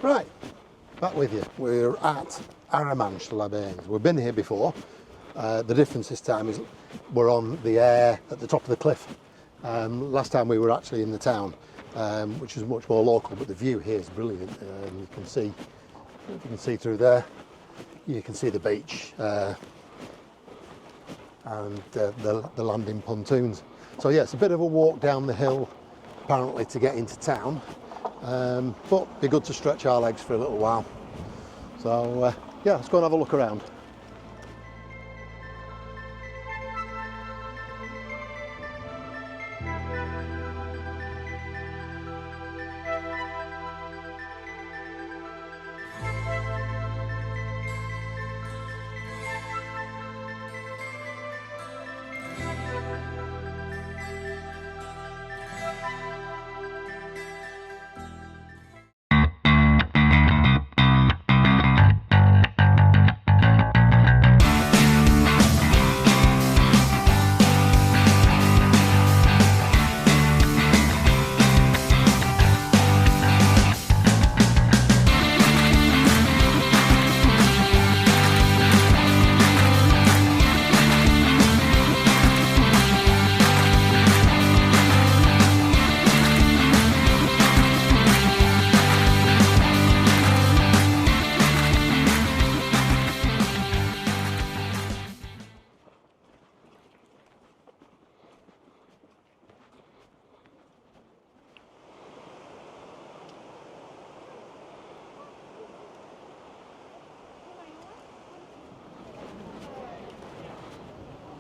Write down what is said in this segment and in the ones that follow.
Right, back with you. We're at Arromanches-les-Bains. We've been here before. The difference this time is we're on the air at the top of the cliff. Last time we were actually in the town, which is much more local, but the view here is brilliant. You can see, if you can see through there, you can see the beach and the landing pontoons. So yeah, it's a bit of a walk down the hill, apparently, to get into town. But it'd be good to stretch our legs for a little while. So yeah, let's go and have a look around.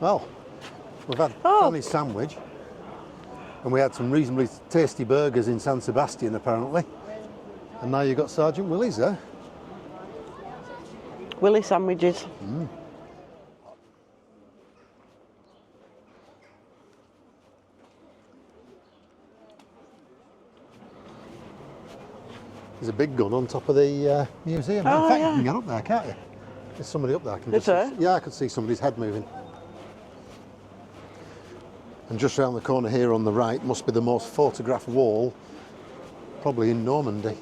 Well, we've had a family sandwich, and we had some reasonably tasty burgers in San Sebastian apparently, and now you've got Sergeant Willie's there. Willie sandwiches. There's a big gun on top of the museum. In fact, you can get up there, can't you? There's somebody up there. Yeah, I could see somebody's head moving. And just round the corner here on the right must be the most photographed wall, probably in Normandy.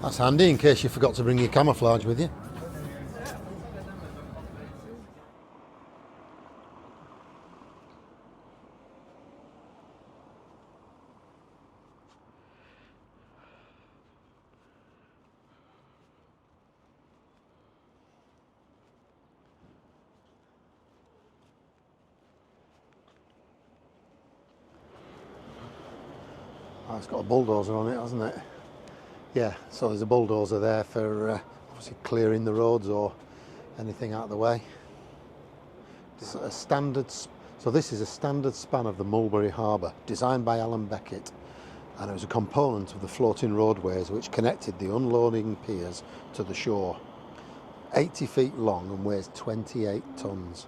That's handy in case you forgot to bring your camouflage with you. Oh, it's got a bulldozer on it, hasn't it? Yeah, so there's a bulldozer there for obviously clearing the roads or anything out of the way. This is a standard, so this is a standard span of the Mulberry Harbour, designed by Alan Beckett, and it was a component of the floating roadways which connected the unloading piers to the shore. 80 feet long and weighs 28 tonnes.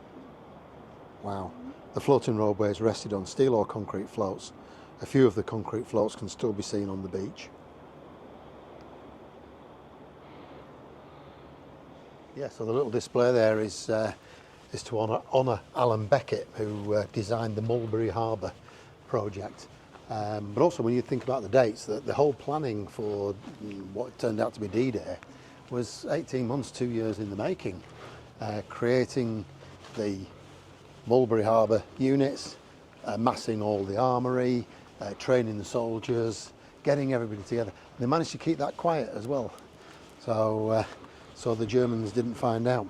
Wow. The floating roadways rested on steel or concrete floats. A few of the concrete floats can still be seen on the beach. Yeah, so the little display there is to honour Alan Beckett, who designed the Mulberry Harbour project. But also, when you think about the dates, the whole planning for what turned out to be D-Day was 18 months, 2 years in the making. Creating the Mulberry Harbour units, massing all the armoury, training the soldiers, getting everybody together. They managed to keep that quiet as well. So the Germans didn't find out.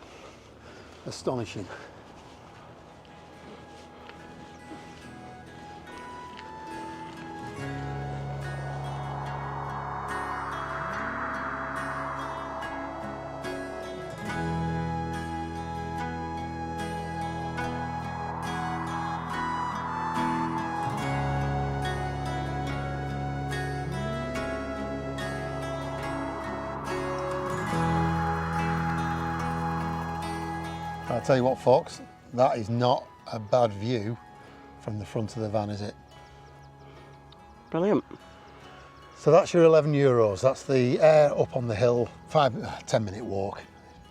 Astonishing. I'll tell you what, folks, that is not a bad view from the front of the van, is it? Brilliant. So that's your €11. That's the air up on the hill, 10-minute walk.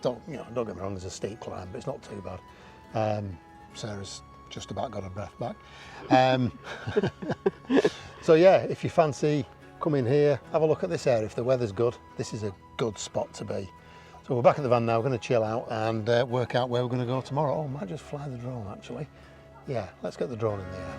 Don't get me wrong, there's a steep climb, but it's not too bad. Sarah's just about got her breath back. So yeah, if you fancy coming here, have a look at this area. If the weather's good, this is a good spot to be. So we're back at the van now, we're going to chill out and work out where we're going to go tomorrow. Oh, I might just fly the drone actually. Yeah, let's get the drone in the air.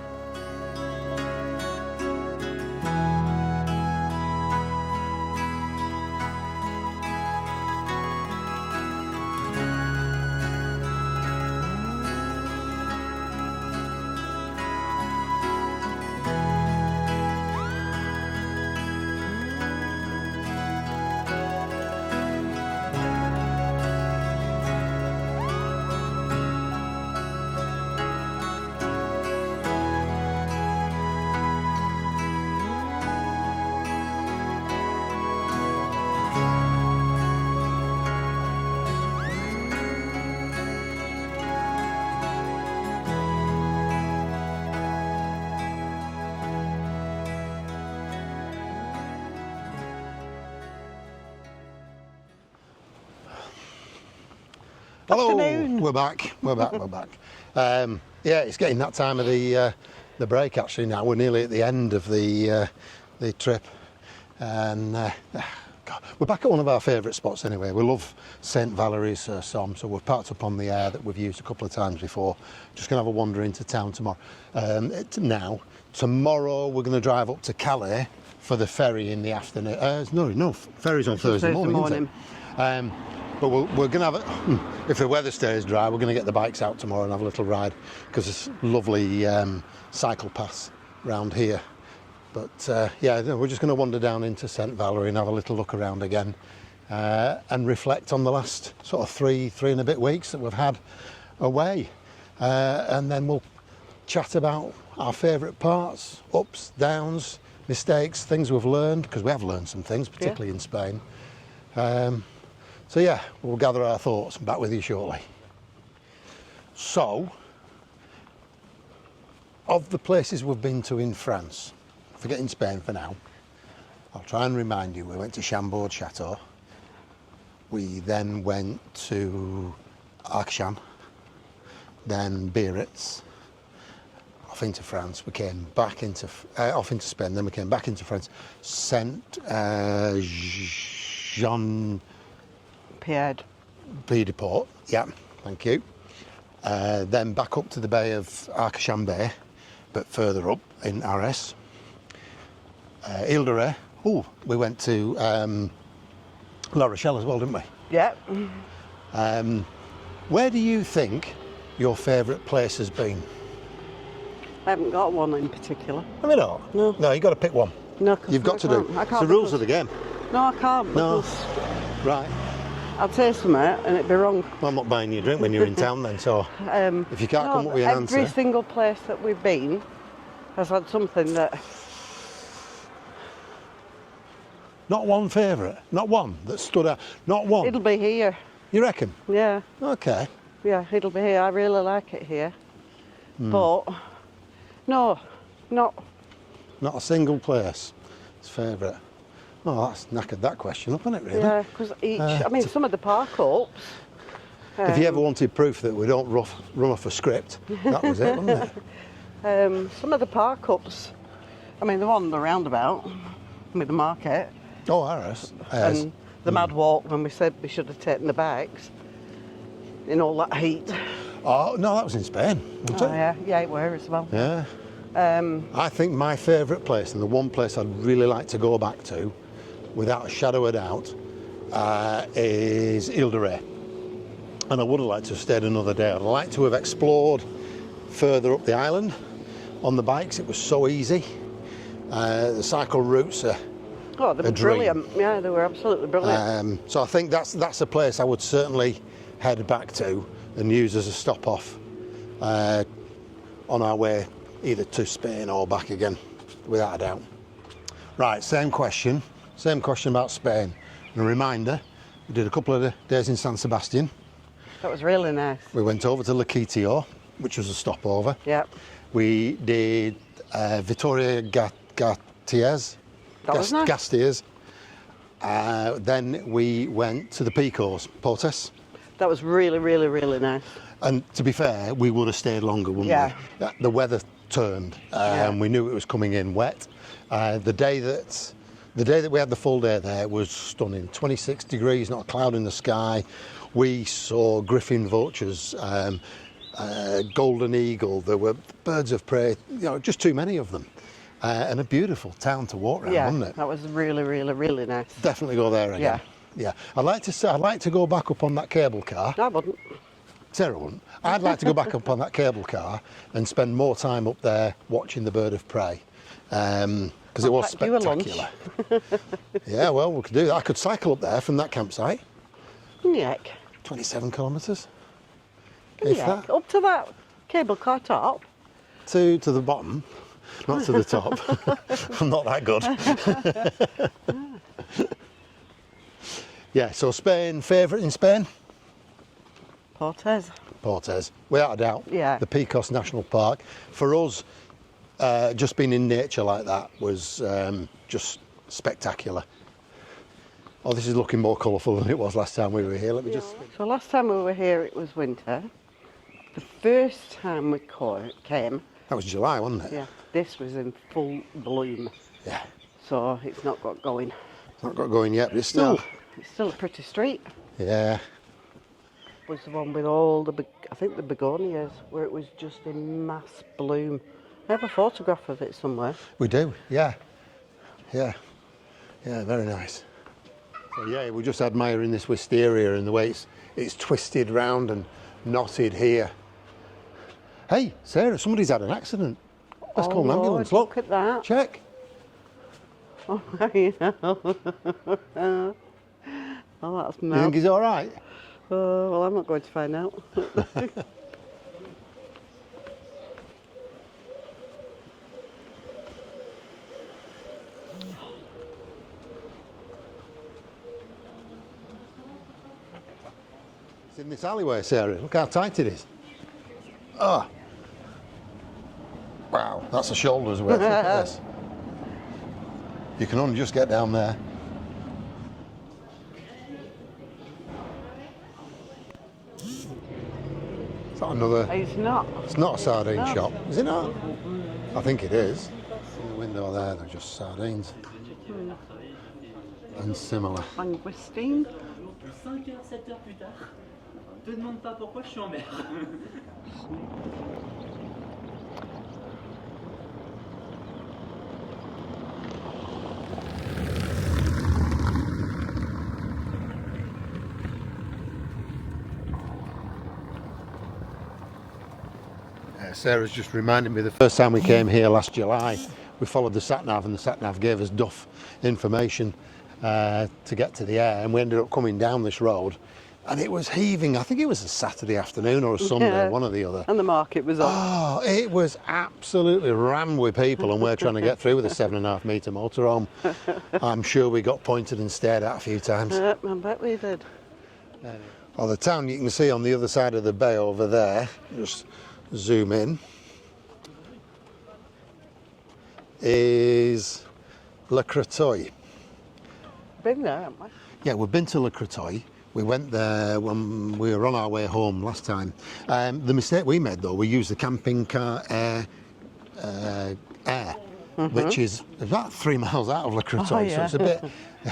Hello, Afternoon. we're back. Yeah, it's getting that time of the break actually now. We're nearly at the end of the trip, and God, we're back at one of our favourite spots anyway. We love St Valerie's Somme, so we've parked up on the air that we've used a couple of times before. Just going to have a wander into town tomorrow. Tomorrow we're going to drive up to Calais for the ferry in the afternoon. No, ferry's on Thursday morning. Isn't it? But we're going to have, if the weather stays dry, we're going to get the bikes out tomorrow and have a little ride, because it's lovely cycle paths around here. But yeah, we're just going to wander down into St Valerie and have a little look around again and reflect on the last sort of three and a bit weeks that we've had away. And then we'll chat about our favourite parts, ups, downs, mistakes, things we've learned, because we have learned some things, particularly in Spain. So yeah, we'll gather our thoughts and back with you shortly. So, of the places we've been to in France, forgetting Spain for now, I'll try and remind you, we went to Chambord Chateau, we then went to Arcachon, then Biarritz, off into France, we came back into, off into Spain, then we came back into France, Saint Jean Pierre de Port, yeah, thank you. Then back up to the bay of Arcachon Bay, but further up in Arras. Ile de Ré, we went to La Rochelle as well, didn't we? Yeah. Where do you think your favourite place has been? I haven't got one in particular. I mean, no. No, you've got to pick one. No, You've got to do. I can't. It's the rules of the game. No, I can't. No. Right. I'll say something and it'd be wrong. Well, I'm not buying you a drink when you're in town then, so if you can't come up with an answer. Every single place that we've been has had something that... Not one favourite? Not one that stood out? Not one? It'll be here. You reckon? Yeah. Okay. Yeah, it'll be here. I really like it here. But, no, not... Not a single place. It's favourite. Oh, that's knackered that question up, isn't it, really? Yeah, because each... I mean, some of the park ups... if you ever wanted proof that we don't run off a script, that was it, wasn't it? Some of the park ups... I mean, the one on the roundabout, with the market... Oh, Arras. And the mad walk when we said we should have taken the bikes in all that heat. Oh, no, that was in Spain, wasn't it? Yeah, it were as well. Yeah. I think my favourite place, and the one place I'd really like to go back to, without a shadow of doubt, is Ile de Ré. And I would have liked to have stayed another day. I'd like to have explored further up the island on the bikes. It was so easy. The cycle routes are they were brilliant. Yeah, they were absolutely brilliant. So I think that's a place I would certainly head back to and use as a stop off on our way either to Spain or back again, without a doubt. Right, same question about Spain. And a reminder, we did a couple of days in San Sebastian. That was really nice. We went over to Lequeitio, which was a stopover. Yep. We did Vittoria Gasteiz. That was nice. Gasteiz. Then we went to the Picos, Portes. That was really, really, really nice. And to be fair, we would have stayed longer, wouldn't we? The weather turned, and we knew it was coming in wet. The day that we had the full day there was stunning. 26 degrees, not a cloud in the sky. We saw griffin vultures, golden eagle. There were birds of prey. Just too many of them. And a beautiful town to walk around, wasn't it? That was really, really, really nice. Definitely go there again. Yeah. I'd like to go back up on that cable car. I wouldn't. Sarah wouldn't. I'd like to go back up on that cable car and spend more time up there watching the bird of prey, because it was spectacular. Yeah, well, we could do that. I could cycle up there from that campsite. Yuck. 27 kilometres. Yuck. Up to that cable car top. To the bottom, not to the top. I'm not that good. Yeah, so Spain, favourite in Spain? Portes, without a doubt. Yeah. The Picos National Park. For us, just being in nature like that was just spectacular. Oh, this is looking more colourful than it was last time we were here. Let me just... So last time we were here, it was winter. The first time we came... That was July, wasn't it? Yeah. This was in full bloom. Yeah. So it's not got going. It's not got going yet, but it's still... No, it's still a pretty street. Yeah. Was the one with all the, I think the begonias, where it was just in mass bloom. I have a photograph of it somewhere. We do, yeah. Yeah, very nice. So yeah, we're just admiring this wisteria and the way it's twisted round and knotted here. Hey, Sarah, somebody's had an accident. Let's call an ambulance. Look at that. Check. Oh, yeah. Oh, that's mad. You think he's all right? Well, I'm not going to find out. It's in this alleyway, Sarah. Look how tight it is. Oh. Wow, that's a shoulder's worth. Look at this. You can only just get down there. It's not another... It's not. It's not a sardine shop, is it not? I think it is. In the window there, they're just sardines. And similar. Langoustine. 5 heures, 7 heures plus tard, te demande pas pourquoi je suis en mer. Sarah's just reminded me the first time we came here last July, we followed the sat-nav and the sat-nav gave us duff information to get to the air, and we ended up coming down this road and it was heaving. I think it was a Saturday afternoon or a Sunday, one or the other. And the market was on. Oh, it was absolutely rammed with people, and we're trying to get through with a 7.5 metre motorhome. I'm sure we got pointed and stared at a few times. I bet we did. Well, the town you can see on the other side of the bay over there, just zoom in, is Le Crétoy. Been there, haven't we? Yeah, we've been to Le Crétoy. We went there when we were on our way home last time. The mistake we made, though, we used the camping car air, which is about 3 miles out of Le Crétoy, so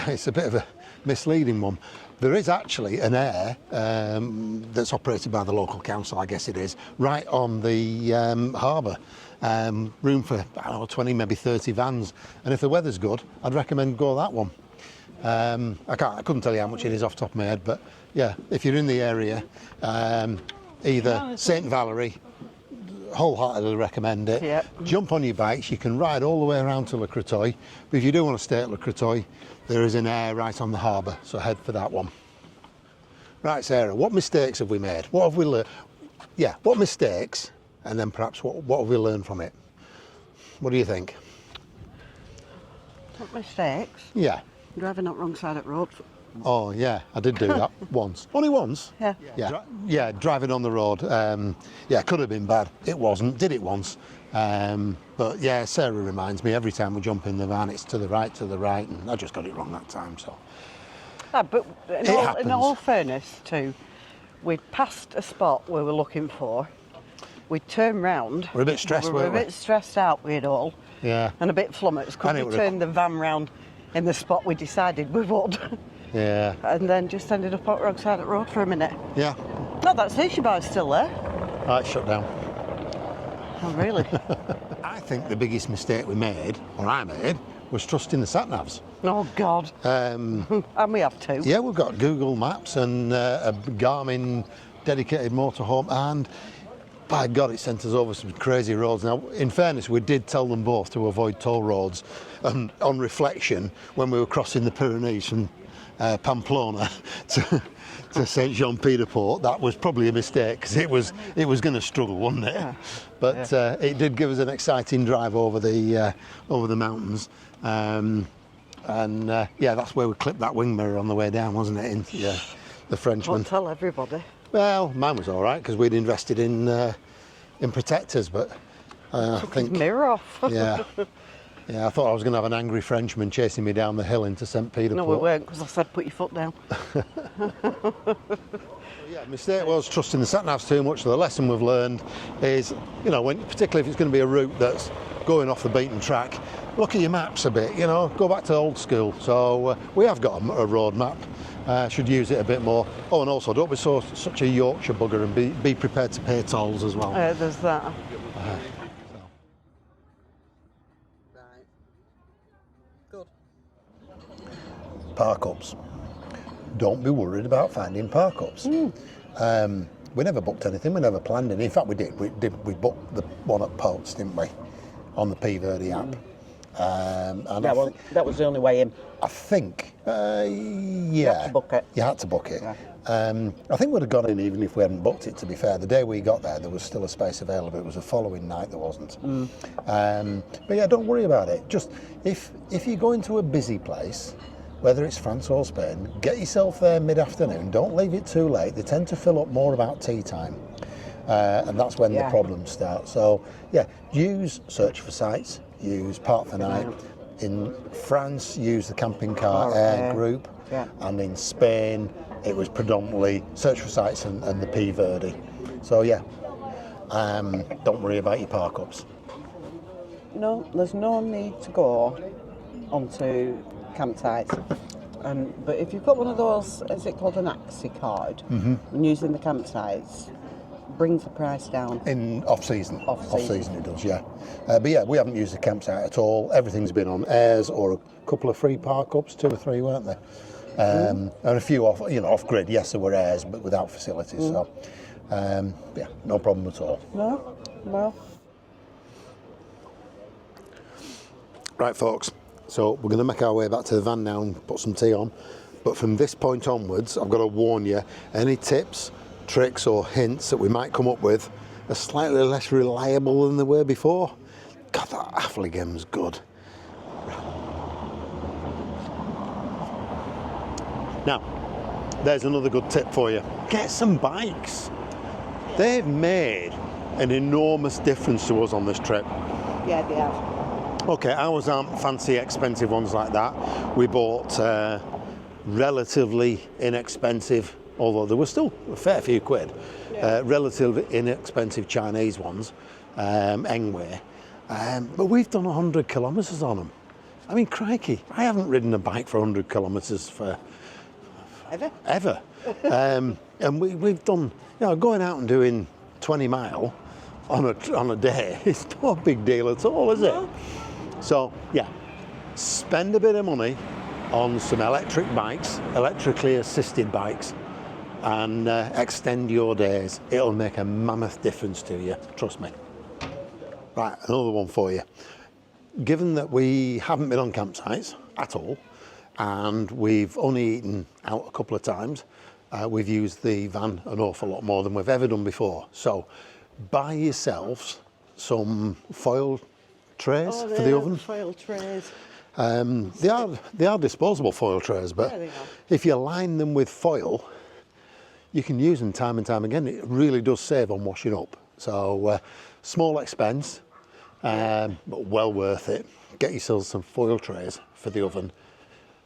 it's a bit of a misleading one. There is actually an air that's operated by the local council, I guess it is, right on the harbour. Room for, I don't know, 20, maybe 30 vans. And if the weather's good, I'd recommend go that one. I couldn't tell you how much it is off the top of my head, but yeah, if you're in the area, either St Valerie, wholeheartedly recommend it. Yep. Jump on your bikes, you can ride all the way around to Le Crétoy, but if you do want to stay at Le Crétoy, there is an air right on the harbour, so head for that one. Right, Sarah, what mistakes have we made? What have we learned? Yeah, what mistakes, and then perhaps what have we learned from it? What do you think? What mistakes? Yeah. Driving up wrong side of the road Oh yeah, I did do that once. Only once? Yeah. Yeah, driving on the road. Yeah, could have been bad. It wasn't. Did it once. But yeah, Sarah reminds me every time we jump in the van, it's to the right, and I just got it wrong that time. So. But in happens. all fairness too, we'd passed a spot we were looking for. We'd turned round. We're a bit stressed, we were weren't we? a bit stressed out with it all. Yeah. And a bit flummoxed because And it we would've- turned the van round in the spot we decided we would. Yeah. And then just ended up on the wrong side of the road for a minute. Yeah. No, that sushi bar's still there. Right, shut down. Oh, really? I think the biggest mistake we made, or I made, was trusting the sat navs. Oh, God. And we have to. Yeah, we've got Google Maps and a Garmin dedicated motorhome, and by God, it sent us over some crazy roads. Now, in fairness, we did tell them both to avoid toll roads, and on reflection, when we were crossing the Pyrenees from Pamplona to Saint Jean Pied de Port, that was probably a mistake because it was going to struggle, wasn't it? Yeah. But it did give us an exciting drive over the mountains. And yeah, that's where we clipped that wing mirror on the way down, wasn't it? Into the Frenchman. Won't tell everybody. Well, mine was all right because we'd invested in protectors, but I think Mirror off. yeah, I thought I was going to have an angry Frenchman chasing me down the hill into St. Peter. No, we weren't, because I said put your foot down. Yeah, mistake was trusting the sat navs too much. So the lesson we've learned is, you know, particularly if it's going to be a route that's going off the beaten track, look at your maps a bit. You know, go back to old school. So we have got a road map. Should use it a bit more. Oh, and also don't be such a Yorkshire bugger, and be prepared to pay tolls as well. There's that. Good. Park ups. Don't be worried about finding park ups. We never booked anything. We never planned any. In fact, we did. We booked the one at Potes, didn't we, on the P Verde app. And that was the only way in. I think, yeah. You had to book it. You had to book it. Yeah. I think we'd have got in even if we hadn't booked it, to be fair. The day we got there was still a space available. It was the following night there wasn't. But yeah, don't worry about it. Just, if you go into a busy place, whether it's France or Spain, get yourself there mid-afternoon. Don't leave it too late. They tend to fill up more about tea time. And that's when the problems start. So, yeah, search for sites, use Park for Night. In France, use the camping car air group. Yeah. And in Spain, it was predominantly search for sites and the P Verde. So, yeah, don't worry about your park ups. No, there's no need to go onto campsites. But if you've got one of those, is it called an Axie card, and using the campsites, brings the price down. In off-season. Off-season It does, yeah. But yeah, we haven't used the campsite at all. Everything's been on airs or a couple of free park-ups, 2 or 3, weren't there? And a few off-grid. Yes, there were airs, but without facilities. So, yeah, no problem at all. No. Right, folks. So we're going to make our way back to the van now and put some tea on. But from this point onwards, I've got to warn you, any tips, tricks or hints that we might come up with are slightly less reliable than they were before. God, that Affligham's good. Now, there's another good tip for you. Get some bikes. They've made an enormous difference to us on this trip. Yeah, they have. Okay, ours aren't fancy expensive ones like that. We bought relatively inexpensive, although there were still a fair few quid, relatively inexpensive Chinese ones, Engway. But we've done 100 kilometres on them. I mean, crikey, I haven't ridden a bike for 100 kilometres for... Ever. And we've done, going out and doing 20 mile on a day, it's not a big deal at all, is it? So, yeah, spend a bit of money on some electric bikes, electrically assisted bikes, and extend your days. It'll make a mammoth difference to you, trust me. Right, another one for you. Given that we haven't been on campsites at all, and we've only eaten out a couple of times, we've used the van an awful lot more than we've ever done before. So, buy yourselves some foil trays for the oven. Foil trays. They are disposable foil trays, but Yeah, they are. if you line them with foil, you can use them time and time again. It really does save on washing up. So small expense, but well worth it. Get yourselves some foil trays for the oven,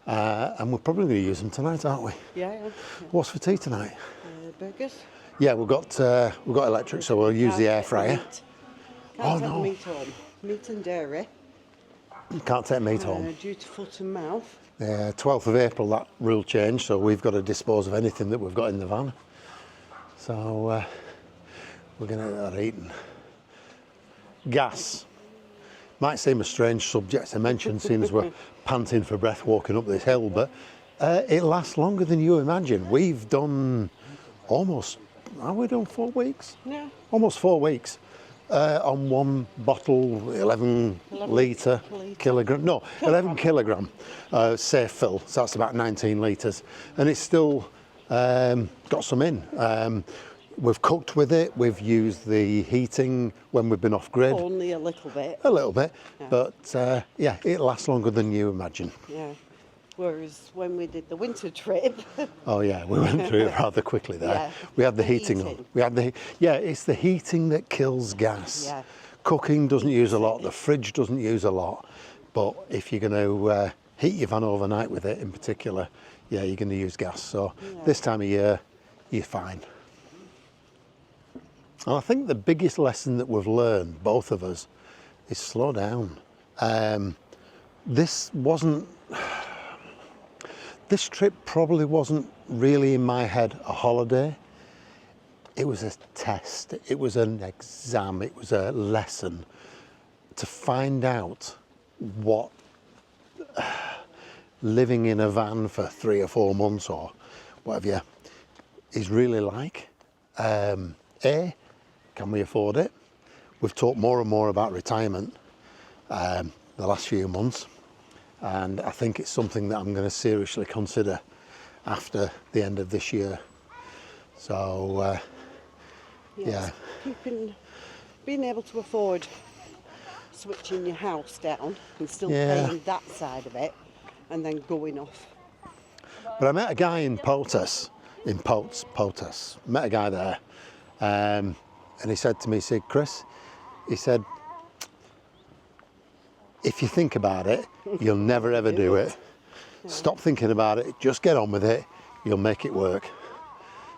and we're probably going to use them tonight, aren't we? Yeah, yeah. What's for tea tonight? Burgers. Yeah, we've got electric, so we'll use the air fryer. Can't take no. the meat home. Meat and dairy. Can't take meat home. Due to foot and mouth. 12th of April, that rule changed, so we've got to dispose of anything that we've got in the van. So we're going to get that eaten. Gas. Might seem a strange subject to mention, seems we're panting for breath walking up this hill, but it lasts longer than you imagine. We've done have we done 4 weeks? Yeah. Almost 4 weeks on one bottle, 11 litre kilogram. No, 11 kilogram safe fill. So that's about 19 litres, and it's still got some in. We've cooked with it. We've used the heating when we've been off grid. Only a little bit. A little bit, Yeah. but yeah, it lasts longer than you imagine. Yeah. Whereas when we did the winter trip, Oh yeah, we went through it rather quickly there. Yeah. We had the The heating on. heating. We had it's the heating that kills gas. Yeah. Cooking doesn't use a lot. The fridge doesn't use a lot. But if you're going to heat your van overnight with it, in particular, yeah, you're going to use gas. So this time of year, you're fine. And I think the biggest lesson that we've learned, both of us, is slow down. This trip probably wasn't really in my head a holiday. It was a test, it was an exam, it was a lesson to find out what living in a van for 3 or 4 months or whatever is really like. Can we afford it? We've talked more and more about retirement the last few months. And I think it's something that I'm going to seriously consider after the end of this year. So, yes, being able to afford switching your house down and still paying that side of it, and then going off. But I met a guy in Potas, met a guy there, and he said to me, Chris, he said, if you think about it, you'll never ever do it. Stop thinking about it, just get on with it, you'll make it work.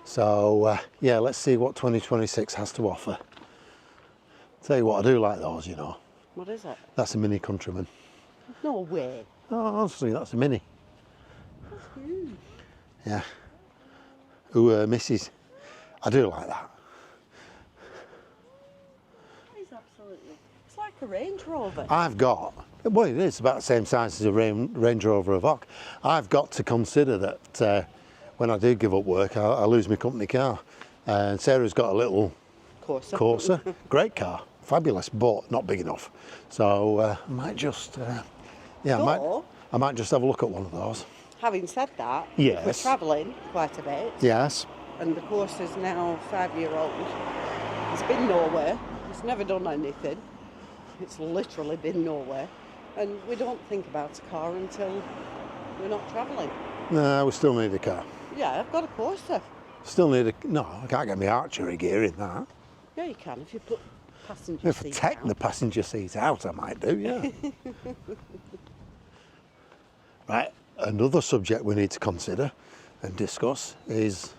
So yeah, let's see what 2026 has to offer. Tell you what, I do like those, you know. What is it? That's a Mini Countryman. No way. Oh, honestly, that's a Mini. That's huge. Yeah. Ooh, Mrs. I do like that. That is absolutely. It's like a Range Rover. I've got, well, it is about the same size as a Range Rover Evoque. I've got to consider that when I do give up work, I lose my company car. And Sarah's got a little Corsa. Great car, fabulous, but not big enough. So I might just, I might just have a look at one of those. Having said that, Yes. we're travelling quite a bit, Yes. and the Corsa's now 5-year-old. It's been nowhere. It's never done anything. It's literally been nowhere. And we don't think about a car until we're not travelling. No, we still need a car. Yeah, I've got a Corsa. Still need no, I can't get my archery gear in that. Yeah, you can if you put passenger If I seat take down. the passenger seat out, I might do, yeah. Right, another subject we need to consider and discuss is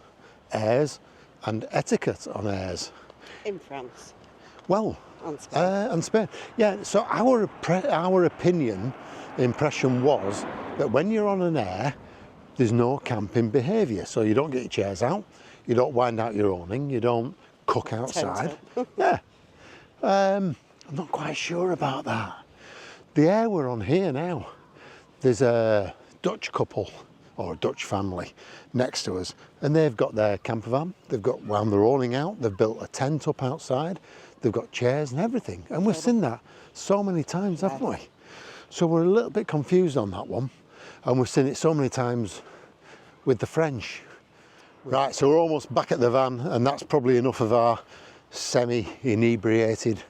airs and etiquette on airs. In France Well, and Spain. and Spain. Yeah, so our impression was that when you're on an air, there's no camping behaviour. So you don't get your chairs out, you don't wind out your awning, you don't cook outside. Yeah. I'm not quite sure about that. The air we're on here now, there's a Dutch couple or a Dutch family next to us, and they've got their camper van, they've got wound their awning out, they've built a tent up outside, they've got chairs and everything, and we've seen that so many times, haven't we? So we're a little bit confused on that one, and we've seen it so many times with the French. Right, so we're almost back at the van, and that's probably enough of our semi-inebriated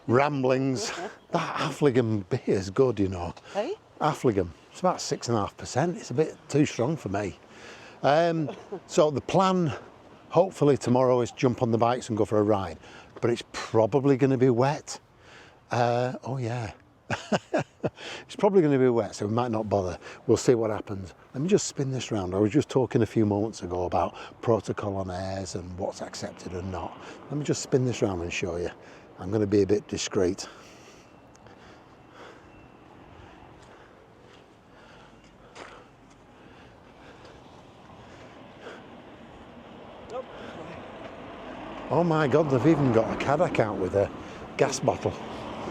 ramblings. That Affligan beer is good, you know. Hey? Affligem. It's about 6.5%. It's a bit too strong for me. So the plan, hopefully tomorrow, is jump on the bikes and go for a ride. But it's probably going to be wet. Oh yeah. It's probably going to be wet, so we might not bother. We'll see what happens. Let me just spin this round. I was just talking a few moments ago about protocol on airs and what's accepted and not. Let me just spin this round and show you. I'm going to be a bit discreet. Oh my God, they've even got a Cadillac out with a gas bottle.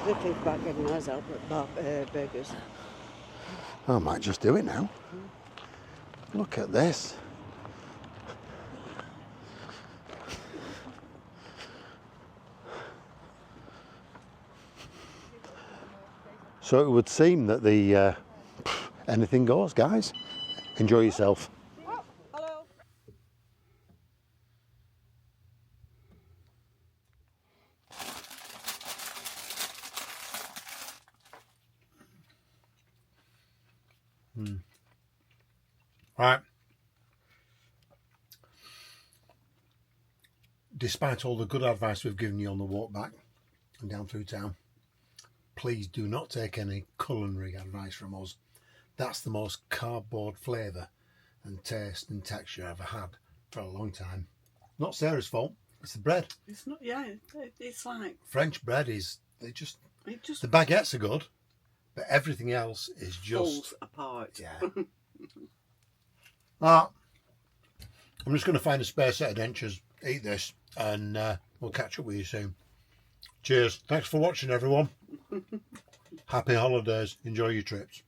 They think about getting ours out at Burgers. I might just do it now. Look at this. So it would seem that the anything goes, guys. Enjoy yourself. Oh, hello. Right. Despite all the good advice we've given you on the walk back and down through town, please do not take any culinary advice from us. That's the most cardboard flavour and taste and texture I've ever had for a long time. Not Sarah's fault. It's the bread. It's not. Yeah, it's like French bread is it just the baguettes are good, but everything else is just falls apart. Yeah. I'm just going to find a spare set of dentures, eat this, and we'll catch up with you soon. Cheers. Thanks for watching, everyone. Happy holidays. Enjoy your trips.